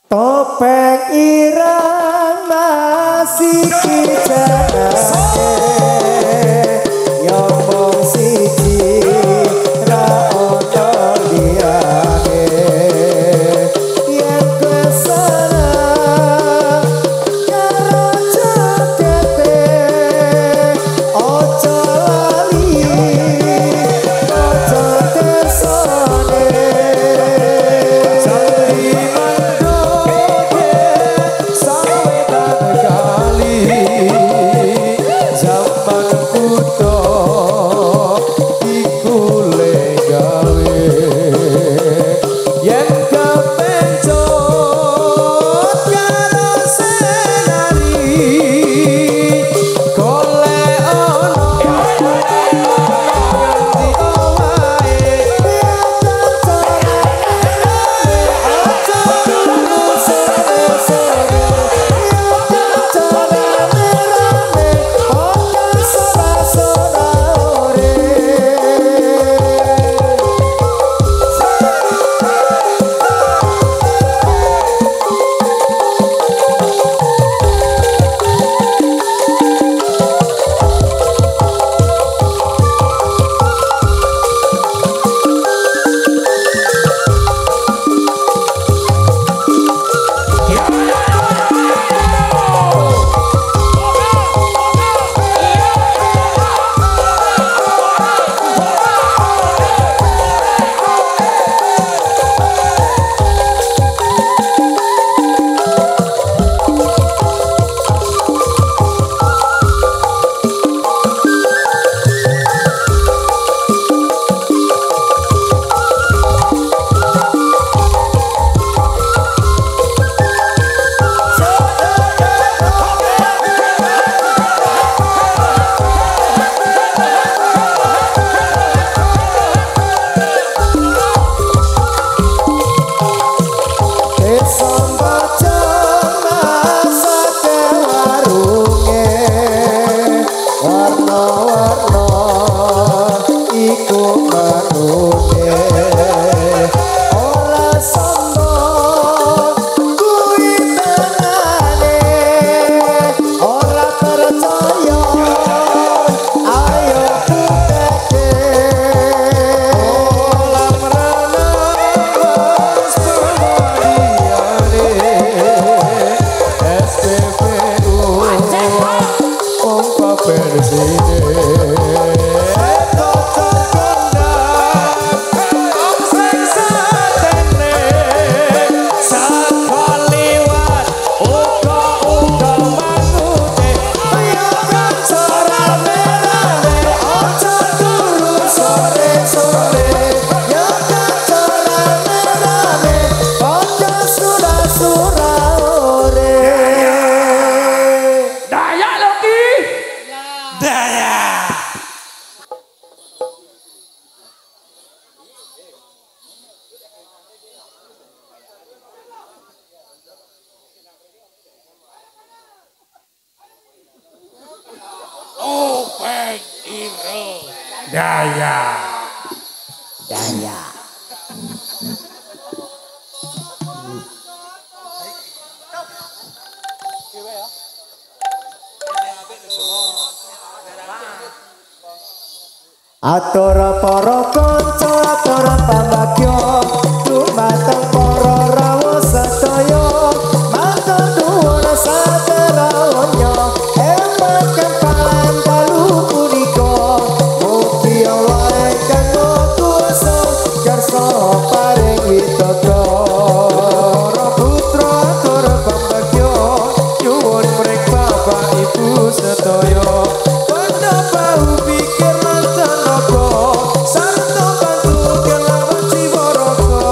Topeng ireng masih dijanake nyomong siji ra ono liyane yen kesana karo jagete ojo lali ojo tersone iku manune ora sombong kuwi tenane ora percaya ayo bukake olah merana wis pemadiane SPPU ompa persine Daya. Daya. Atur para kanca atur pambagya dumateng para rawuh sedaya matur nuwun sateranya emat kempalan dalu punika mugi Allah ingkang maha kuwasa kersa paring widodara para putra atur pambagya nyuwun mring bapak ibu sedaya padha bahu pikir lan tenaga sarta bantu kelawan jiwa raga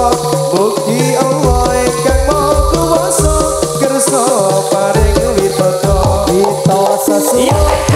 mugi Allah ingkang maha kuwasa kersa paring widodara kita sesuatu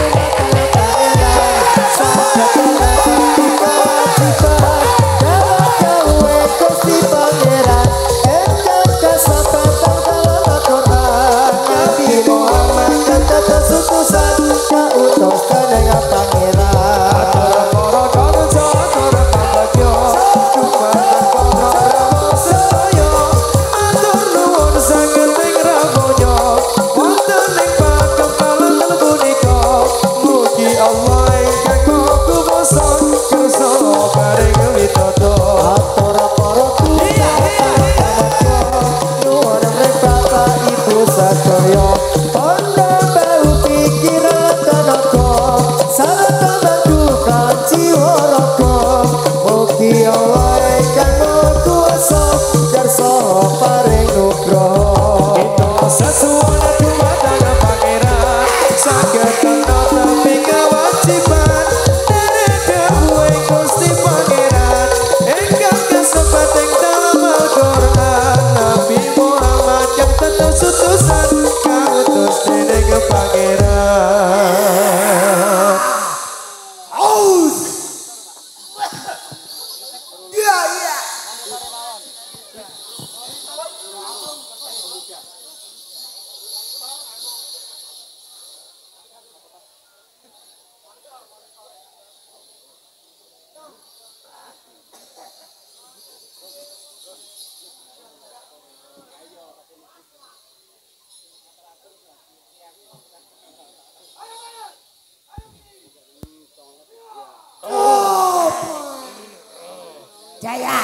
Jaya.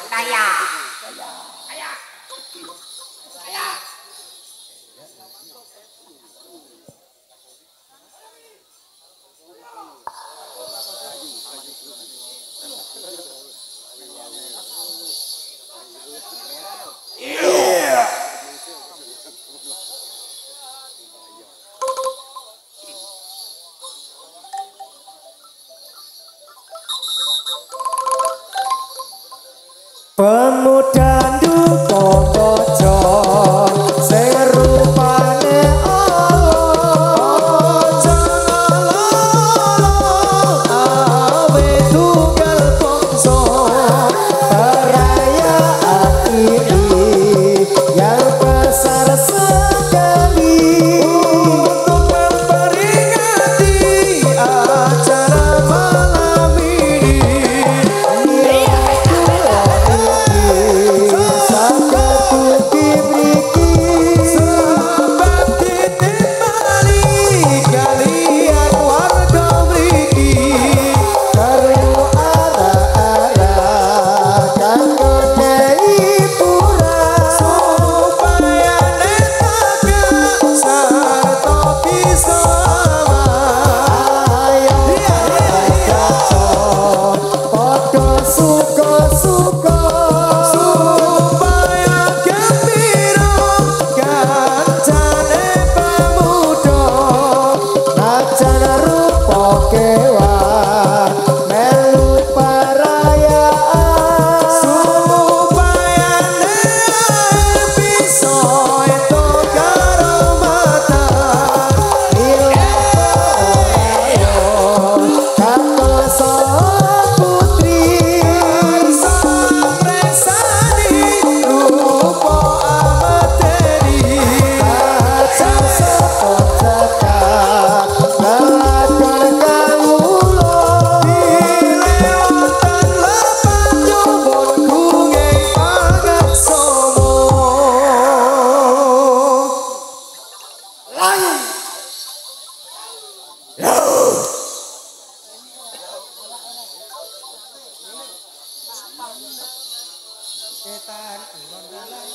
Daya. Pemuda duka bojo sing rupane awe tunggal bangsa perayaan ini yang besar sekali untuk memperingati acara malam ini. Ketan ulon dalan.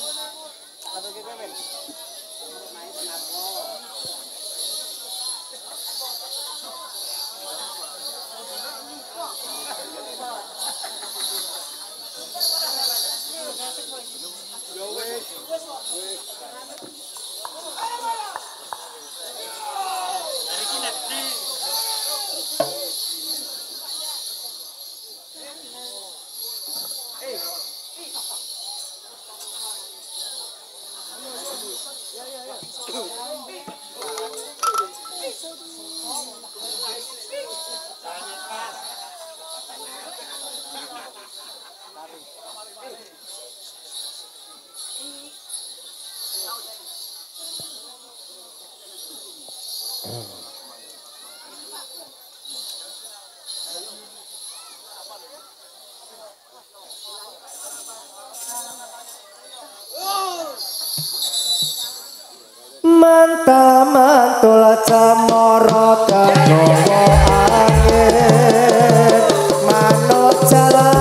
Manta mantul camara kagawa angin manut jalan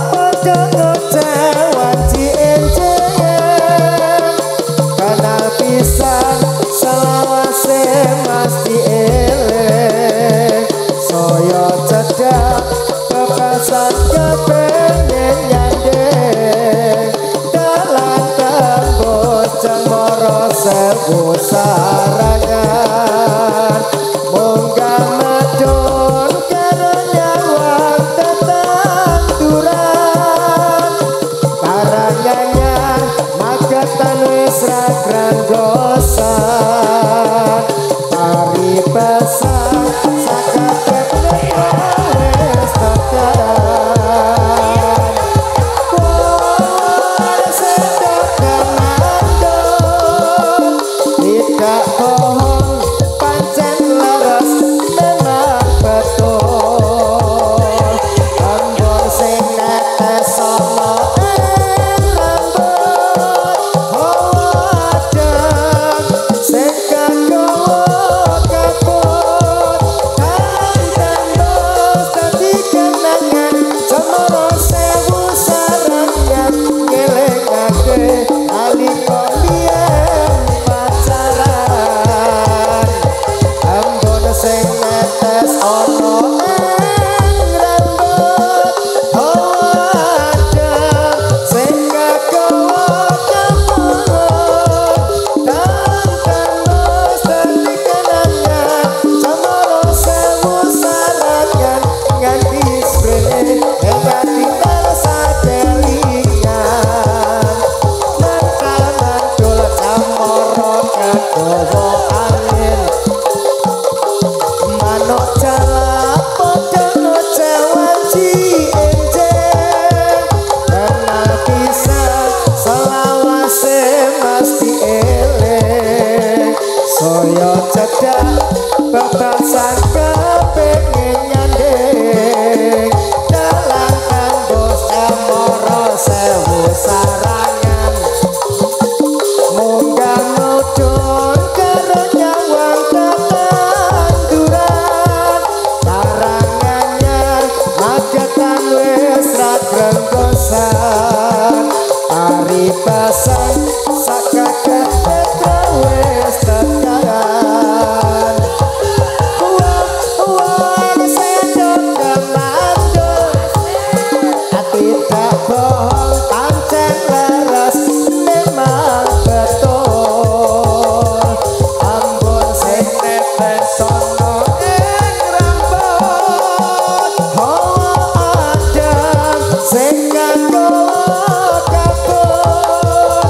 padha cewanci enjing kenal pisan selawase mesti eling saya cedak bebasan kepengen nyanding dalan tembus cemara sewu sarangan munggah medun karo nyawang tetanduran karanganyan magetan wis ra granggosan hari pesan sakabeh wis tekaran tidak bohong pancen leres memang betul embun sing netes ana rambut hawa adem sing kagawa kabut kanten bos dadi kenangan cemara sewu sarangan ngelingake nalika biyen pacaran ambon sing netes ana ing rambut hawa adem sing kagawa kabut kanten bos dadi kenangan cemara sewu sarangan nganti sprene nganti terasa kelingan mantul camara kagawa angin manuk jala padha cewanci enjing kenal pisan selawase mesti eling saya cedak bebasan kepengen nyanding dalan tembus cemara sewu sarangan munggah mudun karo nyawang tetanduran karangannyar magetan wis ra grenggosan hari pesan sakakeh wis tekaran wong sedok kelandung tidak bohong pancen leres memang betul ambon sing netes ana ing rambut hawa adem sing kagawa kabut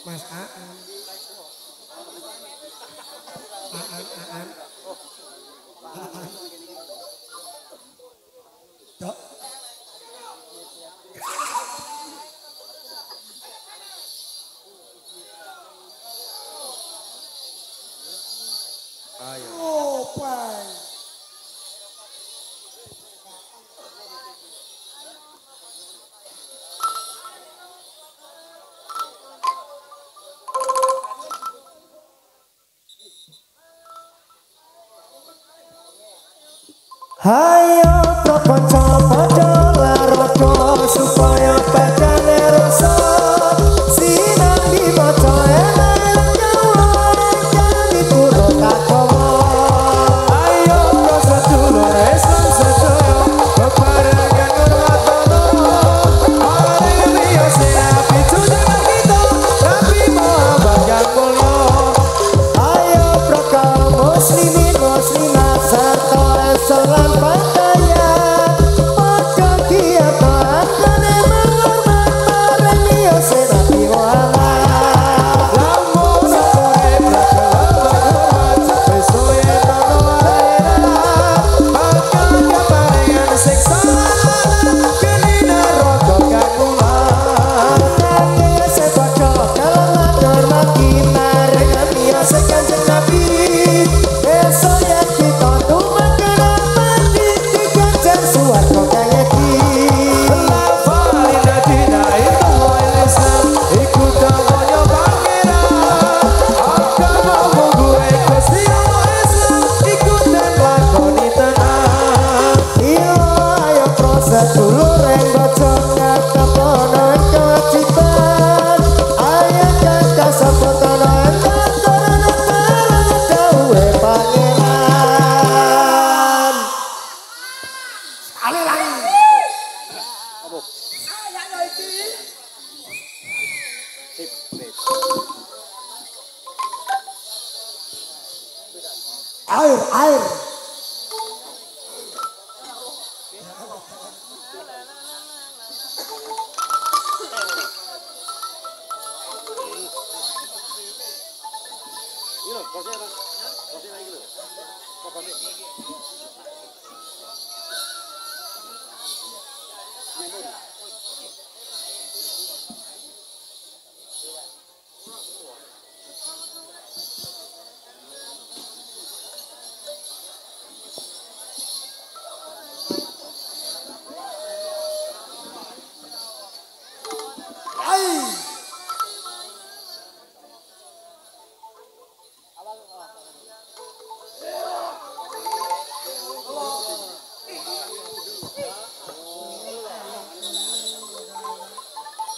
Mas Aan. Aan. Dok. Ayo. Oh, pai. Hayo kanca-kanca larodo supaya padane rasa sinambi maca enak nyawang jadi turu kakowo. Ayo sedulur Islam sedaya bebarengan ngurmatono areng liya senapi junjungan kita Nabi Muhammad yang mulya. Ayo pro kaum muslimin muslimat serta salam padaya padha kiamat kane menghormat marang liya senapi Muhammad. Lamun sore berkelompat sesuai tono akhirat bakal keparingan siksa kene neraka kagungan. Kaya sepaca kalamat hormati marang liya Kanjeng Nabi esok yang kita tumat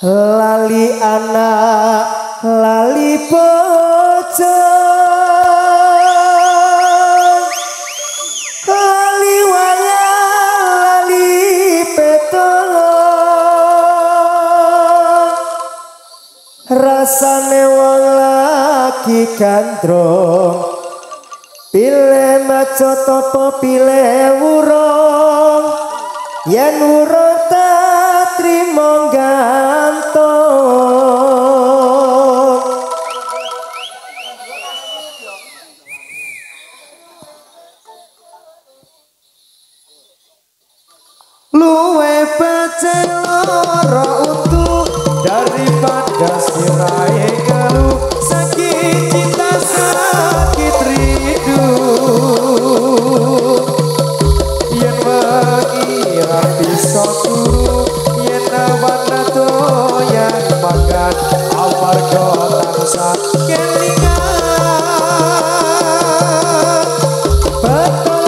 lali anak lali bojo lali wayang lali petolong rasane wong lagi gandrung pilih maca topo pilih wurung yen wurung tak trimo gantung luwe becen lara utuh daripada sirahe keluh sakit cinta sakit rindu yen mengira bisa turu yen wana doyan makan amarga tansah kelingan betul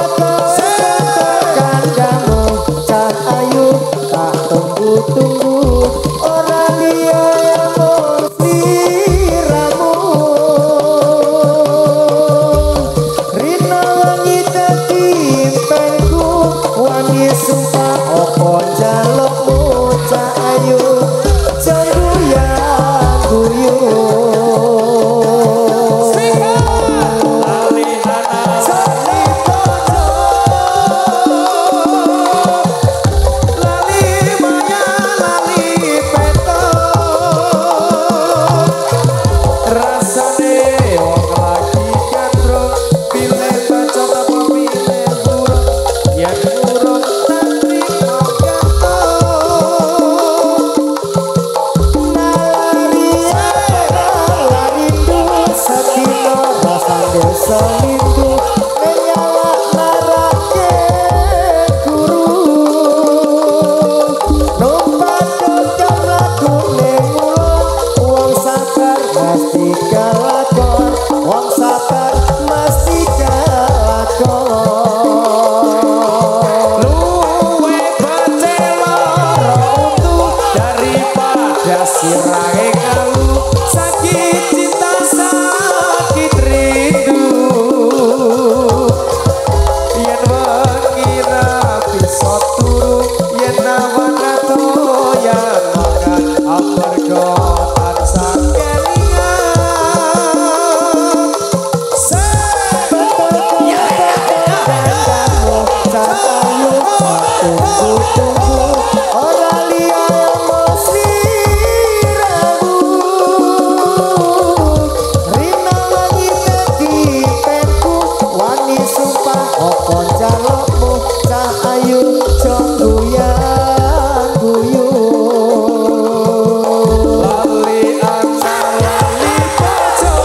kandamu cah ayu tak tunggu-tunggu ora liya mung sliramu rina wangi dadi impenku wangi sumpah opo jalukmu cah ayu jangguyan guyu Salindu menyala narake guru numpak dokter lagu nengulon wong sabar mesti kelakon wong sabar mesti kelakon luwe bacela rontu daripada sirahe kalu sakit cinta sakit rindu yen mengira bisa turu yen nawana doyan makan amarga tansah kelingan tunggu-tunggu ora liya mung sliramu rina wangi dadi penku wani sumpah opo jalukmu cah ayu jong guyan guyu lali anak lali bojo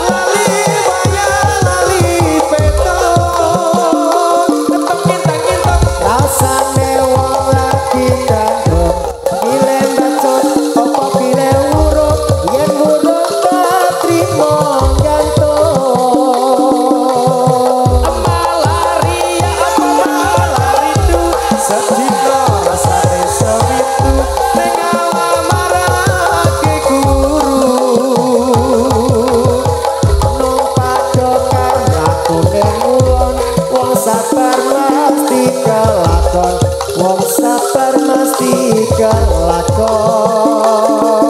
lali wayang lali petong ketok-ketok rasane wong lagi gandrung pilih bacot opo pilih wurung yen wurung tak trimo gantung malaria apa malarindu sedina rasane sewindu ning alamarake guru numpak dokter laku nengulon wong sabar mesti kelakon wong sabar mesti kelakon